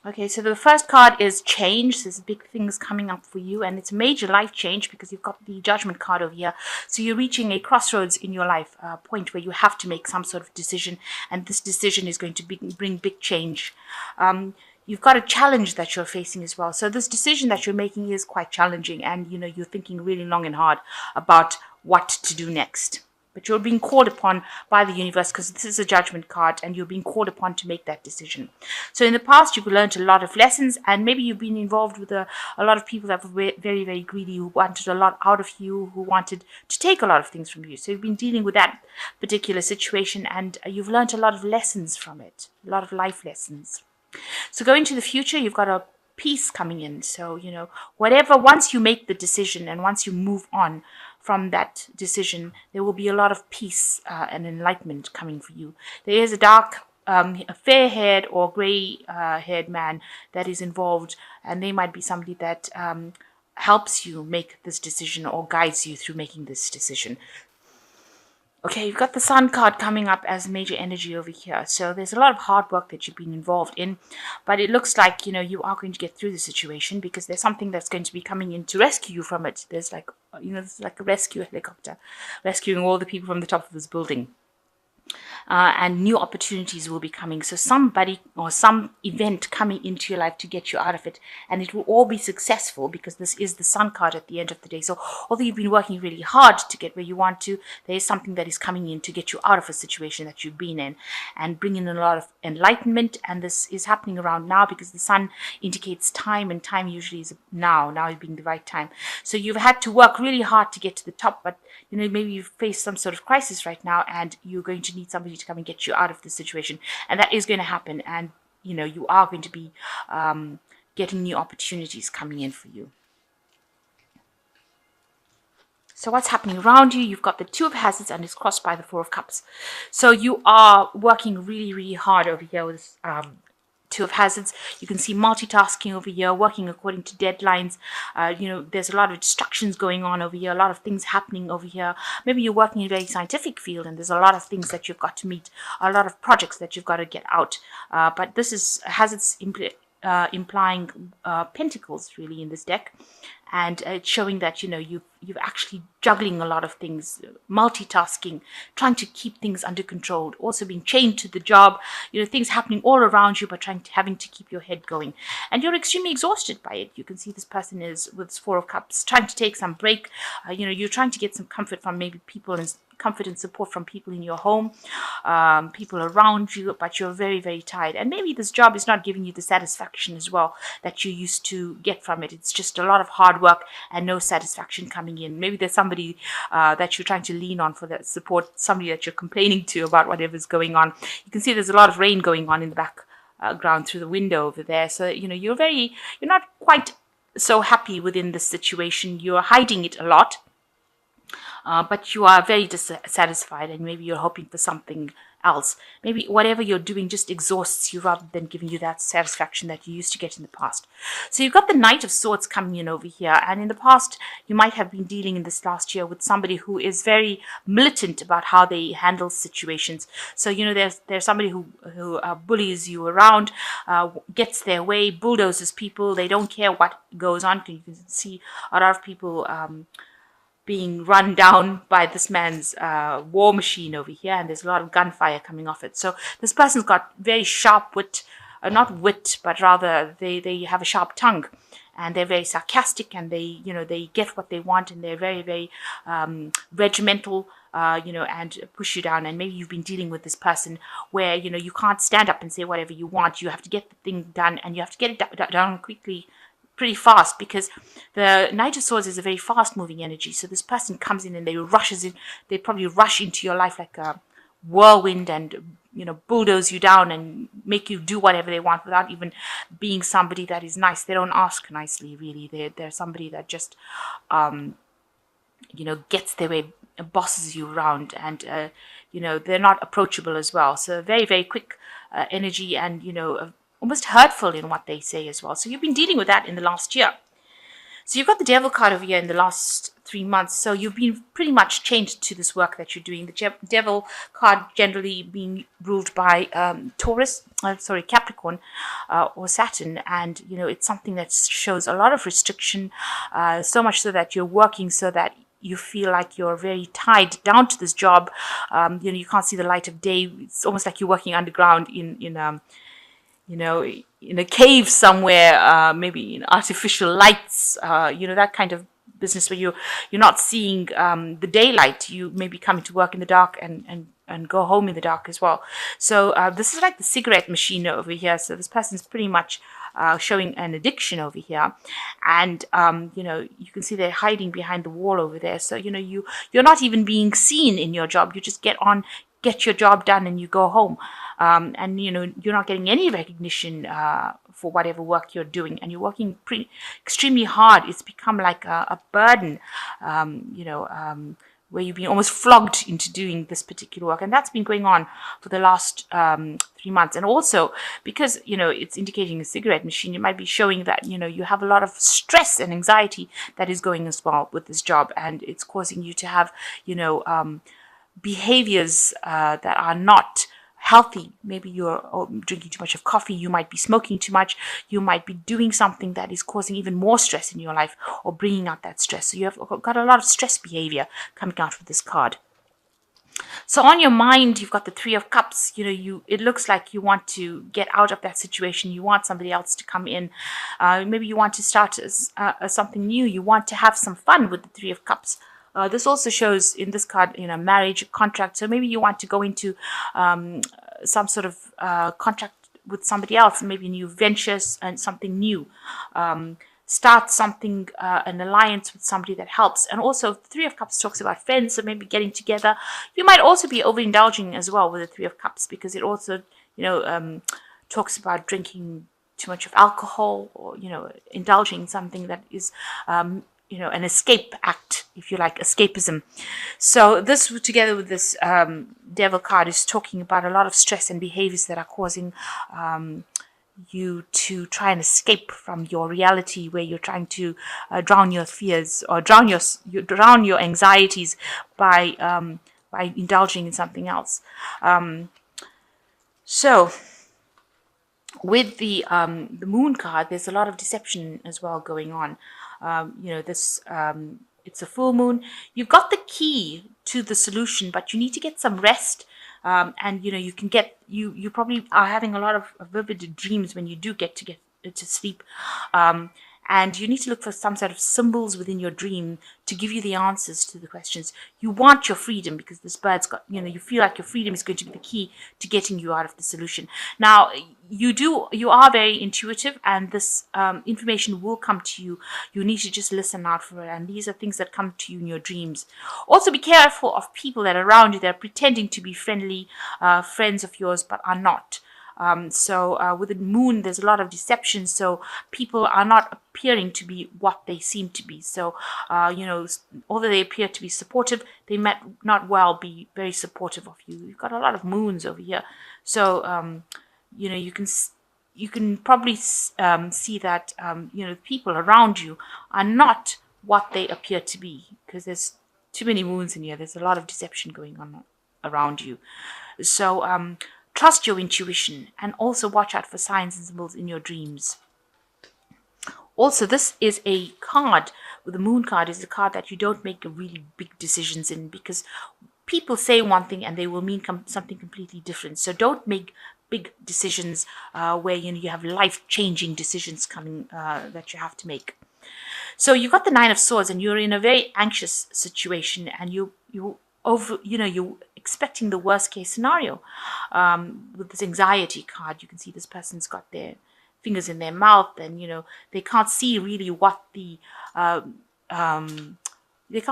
Okay, so the first card is change. There's big things coming up for you, and it's a major life change because you've got the Judgment card over here. So you're reaching a crossroads in your life, a point where you have to make some sort of decision, and this decision is going to bring big change. You've got a challenge that you're facing as well. So this decision that you're making is quite challenging, and you're thinking really long and hard about what to do next. But you're being called upon by the universe because this is a Judgment card and you're being called upon to make that decision. So in the past, you've learned a lot of lessons, and maybe you've been involved with a lot of people that were very, very greedy, who wanted a lot out of you, who wanted to take a lot of things from you. So you've been dealing with that particular situation, and you've learned a lot of lessons from it, a lot of life lessons. So going to the future, you've got a peace coming in. So, once you make the decision and once you move on from that decision, there will be a lot of peace and enlightenment coming for you. There is a dark, a fair-haired or grey-haired man that is involved, and they might be somebody that helps you make this decision or guides you through making this decision. Okay, you've got the Sun card coming up as major energy over here. So there's a lot of hard work that you've been involved in, but it looks like, you are going to get through the situation because there's something that's going to be coming in to rescue you from it. There's there's like a rescue helicopter rescuing all the people from the top of this building. And new opportunities will be coming. So somebody or some event coming into your life to get you out of it, and it will all be successful because this is the Sun card at the end of the day. So although you've been working really hard to get where you want to, there is something that is coming in to get you out of a situation that you've been in and bring in a lot of enlightenment. And this is happening around now because the Sun indicates time, and time usually is now being the right time. So you've had to work really hard to get to the top, but maybe you've faced some sort of crisis right now, and you're going to need somebody to come and get you out of this situation, and that is going to happen. And you are going to be getting new opportunities coming in for you. So what's happening around you? You've got the Two of Hazards, and it's crossed by the Four of Cups. So you are working really, really hard over here with Two of Hazards. You can see multitasking over here, working according to deadlines. There's a lot of distractions going on over here, a lot of things happening over here. Maybe you're working in a very scientific field and there's a lot of things that you've got to meet, a lot of projects that you've got to get out. But this is Hazards implying pentacles really in this deck, and it's showing that you've actually juggling a lot of things, multitasking, trying to keep things under control, also being chained to the job, things happening all around you, but having to keep your head going, and you're extremely exhausted by it. You can see this person is with this Four of Cups trying to take some break. You're trying to get some comfort from maybe people and comfort and support from people in your home, people around you, but you're very, very tired. And maybe this job is not giving you the satisfaction as well that you used to get from it. It's just a lot of hard work and no satisfaction coming in. Maybe there's somebody that you're trying to lean on for that support, somebody that you're complaining to about whatever's going on. You can see there's a lot of rain going on in the background through the window over there. So, you're not quite so happy within this situation. You're hiding it a lot. But you are very dissatisfied, and maybe you're hoping for something else. Maybe whatever you're doing just exhausts you rather than giving you that satisfaction that you used to get in the past. So you've got the Knight of Swords coming in over here, and in the past you might have been dealing in this last year with somebody who is very militant about how they handle situations. So there's somebody who bullies you around, gets their way, bulldozes people. They don't care what goes on. You can see a lot of people being run down by this man's war machine over here, and there's a lot of gunfire coming off it. So this person's got very sharp wit, not wit, but rather they have a sharp tongue, and they're very sarcastic, and they get what they want, and they're very, very regimental, and push you down. And maybe you've been dealing with this person where, you can't stand up and say whatever you want. You have to get the thing done, and you have to get it done quickly, pretty fast, because the Knight of Swords is a very fast moving energy. So this person comes in and they probably rush into your life like a whirlwind and bulldoze you down and make you do whatever they want without even being somebody that is nice. They don't ask nicely, really. They're somebody that just gets their way, bosses you around, and they're not approachable as well. So very, very quick energy, and almost hurtful in what they say as well. So you've been dealing with that in the last year. So you've got the devil card over here in the last 3 months. So you've been pretty much chained to this work that you're doing. The devil card generally being ruled by Capricorn, or Saturn, and it's something that shows a lot of restriction, so much so that you're working so that you feel like you're very tied down to this job. You can't see the light of day. It's almost like you're working underground in a cave somewhere, maybe in artificial lights, that kind of business where you're not seeing the daylight. You may be coming to work in the dark and go home in the dark as well. So this is like the cigarette machine over here. So this person's pretty much showing an addiction over here, and you can see they're hiding behind the wall over there. So you're not even being seen in your job. You just get your job done, and you go home. And you're not getting any recognition for whatever work you're doing, and you're working extremely hard. It's become like a burden, where you've been almost flogged into doing this particular work, and that's been going on for the last 3 months. And also because it's indicating a cigarette machine, it might be showing that you have a lot of stress and anxiety that is going as well with this job, and it's causing you to have behaviors that are not healthy. Maybe you're drinking too much of coffee, you might be smoking too much, you might be doing something that is causing even more stress in your life or bringing out that stress. So you have got a lot of stress behavior coming out with this card. So on your mind, you've got the Three of Cups. It looks like you want to get out of that situation. You want somebody else to come in. Maybe you want to start something new. You want to have some fun with the Three of Cups. This also shows in this card, marriage, contract. So maybe you want to go into some sort of contract with somebody else, maybe new ventures and something new. Start something, an alliance with somebody that helps. And also, the Three of Cups talks about friends, so maybe getting together. You might also be overindulging as well with the Three of Cups, because it also, talks about drinking too much of alcohol, or indulging in something that is an escape act, if you like, escapism. So this, together with this devil card, is talking about a lot of stress and behaviors that are causing you to try and escape from your reality, where you're trying to drown your fears or drown your anxieties by indulging in something else. So with the moon card, there's a lot of deception as well going on. It's a full moon. You've got the key to the solution, but you need to get some rest. And you can get you probably are having a lot of vivid dreams when you do get to sleep. And you need to look for some sort of symbols within your dream to give you the answers to the questions. You want your freedom, because this bird's got, you feel like your freedom is going to be the key to getting you out of the solution. Now, you are very intuitive, and this information will come to you. You need to just listen out for it. And these are things that come to you in your dreams. Also, be careful of people that are around you that are pretending to be friendly friends of yours, but are not. So with the moon, there's a lot of deception. So people are not appearing to be what they seem to be. So, although they appear to be supportive, they might not well be very supportive of you. You've got a lot of moons over here. So, you can probably see that, people around you are not what they appear to be, because there's too many moons in here. There's a lot of deception going on around you. So, trust your intuition, and also watch out for signs and symbols in your dreams. Also, this is a card, with the moon card, is a card that you don't make really big decisions in, because people say one thing and they will mean something completely different. So don't make big decisions where you have life-changing decisions coming that you have to make. So you've got the Nine of Swords, and you're in a very anxious situation, and you're expecting the worst case scenario. With this anxiety card, you can see this person's got their fingers in their mouth, and they can't see really what they can't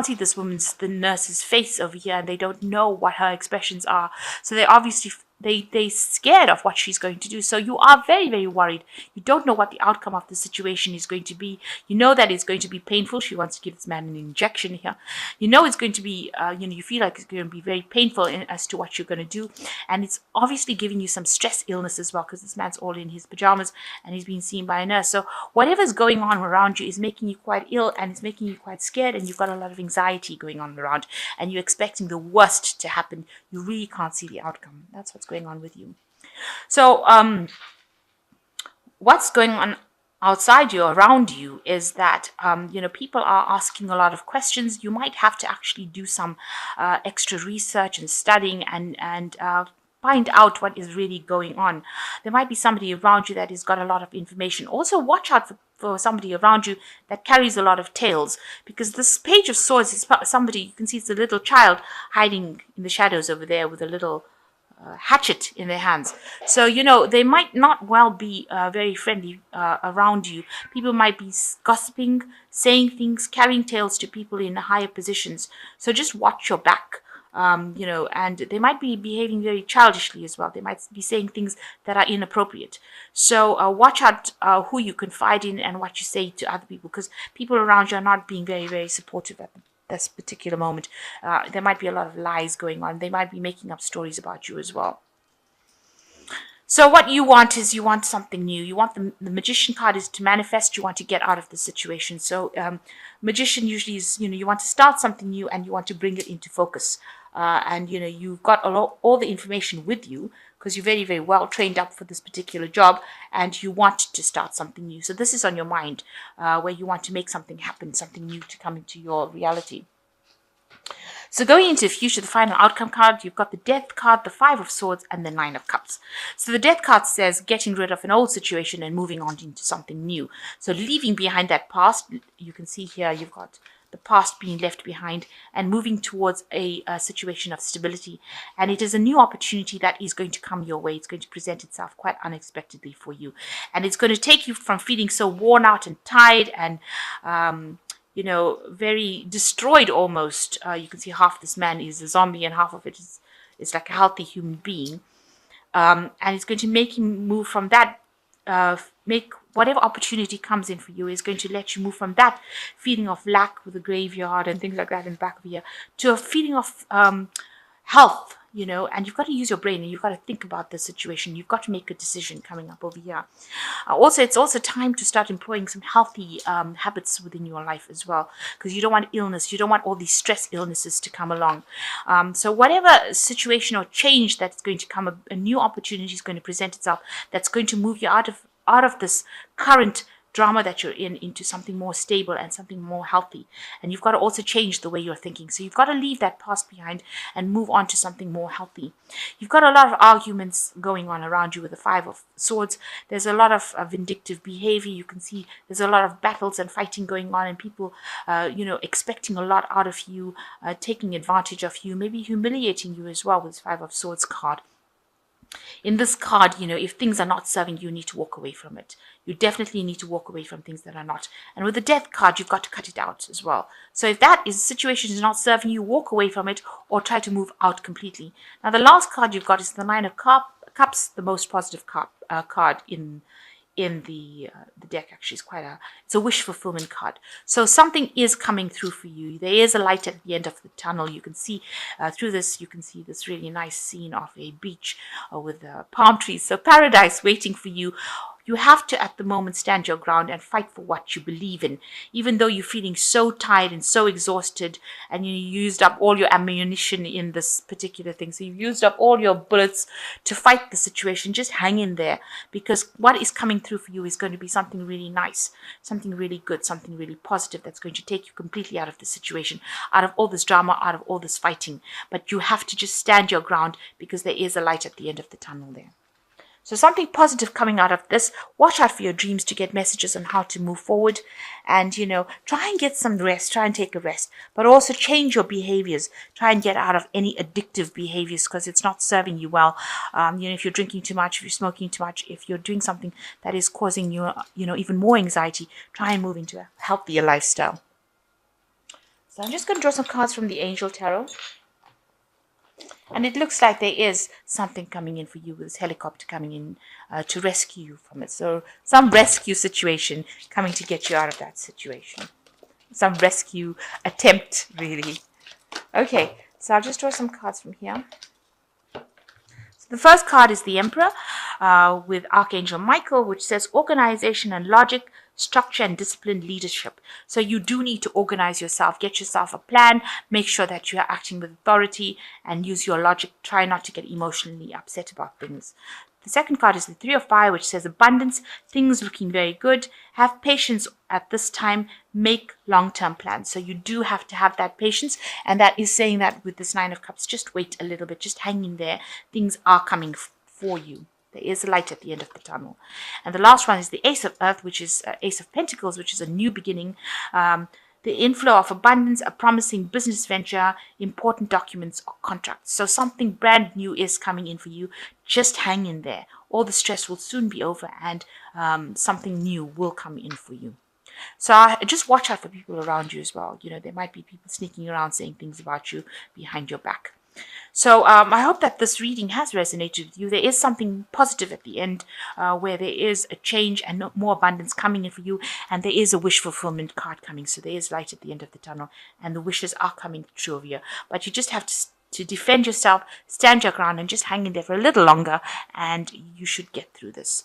see the nurse's face over here, and they don't know what her expressions are. So they're obviously they're scared of what she's going to do. So you are very, very worried. You don't know what the outcome of the situation is going to be. You know that it's going to be painful. She wants to give this man an injection here. You know it's going to be, you feel like it's going to be very painful as to what you're going to do. And it's obviously giving you some stress illness as well, because this man's all in his pajamas and he's being seen by a nurse. So whatever's going on around you is making you quite ill, and it's making you quite scared, and you've got a lot of anxiety going on around, and you're expecting the worst to happen. You really can't see the outcome. That's what's going on with you. So what's going on outside you, around you, is that people are asking a lot of questions. You might have to actually do some extra research and studying and find out what is really going on. There might be somebody around you that has got a lot of information. Also, watch out for somebody around you that carries a lot of tails, because this Page of Swords is somebody, you can see it's a little child hiding in the shadows over there with a little hatchet in their hands. So, they might not well be very friendly around you. People might be gossiping, saying things, carrying tales to people in higher positions. So just watch your back. And they might be behaving very childishly as well. They might be saying things that are inappropriate. So watch out who you confide in and what you say to other people, because people around you are not being very, very supportive at this particular moment. There might be a lot of lies going on. They might be making up stories about you as well. So what you want is, you want something new. You want the Magician card is to manifest. You want to get out of the situation. So Magician usually is, you want to start something new and you want to bring it into focus. And you've got all the information with you, because you're very, very well trained up for this particular job, and you want to start something new. So this is on your mind, where you want to make something happen, something new to come into your reality. So going into the future, the final outcome card, you've got the Death card, the Five of Swords, and the Nine of Cups. So the Death card says getting rid of an old situation and moving on into something new. So leaving behind that past. You can see here you've got the past being left behind and moving towards a situation of stability. And it is a new opportunity that is going to come your way. It's going to present itself quite unexpectedly for you. And it's going to take you from feeling so worn out and tired and very destroyed almost. You can see half this man is a zombie and half of it is like a healthy human being. And it's going to make him move from that, make whatever opportunity comes in for you is going to let you move from that feeling of lack with the graveyard and things like that in the back of here to a feeling of health, and you've got to use your brain and you've got to think about the situation. You've got to make a decision coming up over here. Also, it's also time to start employing some healthy habits within your life as well, because you don't want illness. You don't want all these stress illnesses to come along. So whatever situation or change that's going to come, a new opportunity is going to present itself that's going to move you out of this current drama that you're in into something more stable and something more healthy. And you've got to also change the way you're thinking. So you've got to leave that past behind and move on to something more healthy. You've got a lot of arguments going on around you with the Five of Swords. There's a lot of vindictive behavior. You can see there's a lot of battles and fighting going on, and people, expecting a lot out of you, taking advantage of you, maybe humiliating you as well with this Five of Swords card. In this card, if things are not serving you, you need to walk away from it. You definitely need to walk away from things that are not. And with the Death card, you've got to cut it out as well. So if that situation is not serving you, walk away from it or try to move out completely. Now, the last card you've got is the Nine of Cups, the most positive card in the deck. Actually, it's a wish fulfillment card. So something is coming through for you. There is a light at the end of the tunnel. You can see through this. You can see this really nice scene of a beach with palm trees. So paradise waiting for you. You have to, at the moment, stand your ground and fight for what you believe in, even though you're feeling so tired and so exhausted, and you used up all your ammunition in this particular thing. So you've used up all your bullets to fight the situation. Just hang in there, because what is coming through for you is going to be something really nice, something really good, something really positive that's going to take you completely out of the situation, out of all this drama, out of all this fighting. But you have to just stand your ground, because there is a light at the end of the tunnel there. So something positive coming out of this. Watch out for your dreams to get messages on how to move forward. And, try and get some rest. Try and take a rest. But also change your behaviors. Try and get out of any addictive behaviors, because it's not serving you well. If you're drinking too much, if you're smoking too much, if you're doing something that is causing you, even more anxiety, try and move into a healthier lifestyle. So I'm just going to draw some cards from the Angel Tarot. And it looks like there is something coming in for you with this helicopter coming in to rescue you from it. So some rescue situation coming to get you out of that situation. Some rescue attempt, really. Okay, so I'll just draw some cards from here. The first card is the Emperor with Archangel Michael, which says organization and logic, structure and disciplined leadership. So you do need to organize yourself, get yourself a plan, make sure that you are acting with authority and use your logic. Try not to get emotionally upset about things. The second card is the Three of Fire, which says abundance, things looking very good. Have patience at this time, make long-term plans. So you do have to have that patience, and that is saying that with this Nine of Cups, just wait a little bit, just hang in there. Things are coming for you. There is a light at the end of the tunnel. And the last one is the Ace of Earth, which is Ace of Pentacles, which is a new beginning. The inflow of abundance, a promising business venture, important documents or contracts. So something brand new is coming in for you. Just hang in there. All the stress will soon be over, and something new will come in for you. So just watch out for people around you as well. You know, there might be people sneaking around saying things about you behind your back. So I hope that this reading has resonated with you. There is something positive at the end where there is a change and more abundance coming in for you. And there is a wish fulfillment card coming. So there is light at the end of the tunnel. And the wishes are coming true of you. But you just have to defend yourself, stand your ground, and just hang in there for a little longer. And you should get through this.